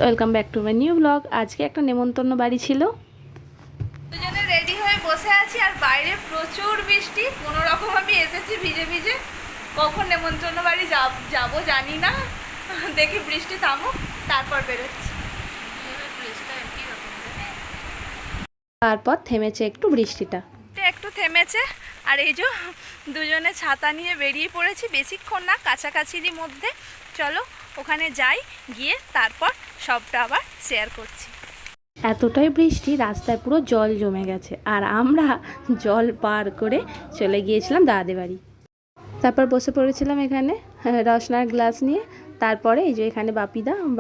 Welcome back to my new blog. আজকে একটা নেমন্তন্ন বাড়ি ছিল, দুজনে রেডি হয়ে বসে আছি আর বাইরে প্রচুর বৃষ্টি। কোনো রকম আমি এসেছি ভিজে ভিজে, কখন নেমন্তন্ন বাড়ি যাবো জানি না। দেখি বৃষ্টি থামুক তারপর বেরোচ্ছি। তারপর থেমেছে একটু বৃষ্টিটা। একটু থেমেছে আর এই যে দুজনে ছাতা নিয়ে বেরিয়ে পড়েছি, বেশিক্ষণ না, কাছাকাছিরই মধ্যে। চলো ওখানে যাই, গিয়ে তারপর সবটা আবার শেয়ার করছি। এতটাই বৃষ্টি, রাস্তায় পুরো জল জমে গেছে আর আমরা জল পার করে চলে গিয়েছিলাম দাদাদের বাড়ি। তারপর বসে পড়েছিলাম এখানে রসনার গ্লাস নিয়ে। তারপরে এই যে এখানে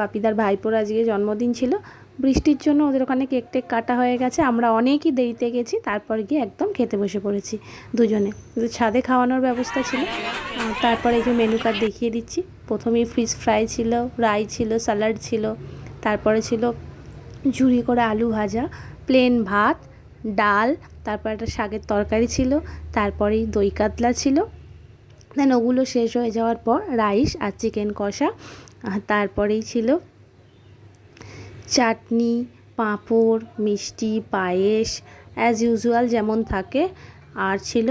বাপিদার ভাইপোর আজকে জন্মদিন ছিল। বৃষ্টির জন্য ওদের ওখানে কেক টেক কাটা হয়ে গেছে, আমরা অনেকই দেরিতে গেছি। তারপর গিয়ে একদম খেতে বসে পড়েছি দুজনে। ছাদে খাওয়ানোর ব্যবস্থা ছিল। তারপরে এই যে মেনু কার্ড দেখিয়ে দিচ্ছি। প্রথমেই ফিশ ফ্রাই ছিল, রাই ছিল, স্যালাড ছিল, তারপরে ছিল ঝুরি করে আলু ভাজা, প্লেন ভাত, ডাল, তারপর একটা শাকের তরকারি ছিল, তারপরেই দই কাতলা ছিল। দেন ওগুলো শেষ হয়ে যাওয়ার পর রাইস আর চিকেন কষা, তারপরেই ছিল চাটনি, পাঁপড়, মিষ্টি, পায়েস, অ্যাজ ইউজুয়াল যেমন থাকে, আর ছিল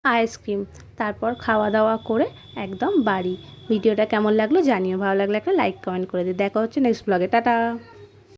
আইসক্রিম। তারপর খাওয়া দাওয়া করে একদম বাড়ি। ভিডিওটা কেমন লাগলো জানিও, ভালো লাগলে একটা লাইক কমেন্ট করে দিও। দেখা হচ্ছে নেক্সট ব্লগে, টাটা।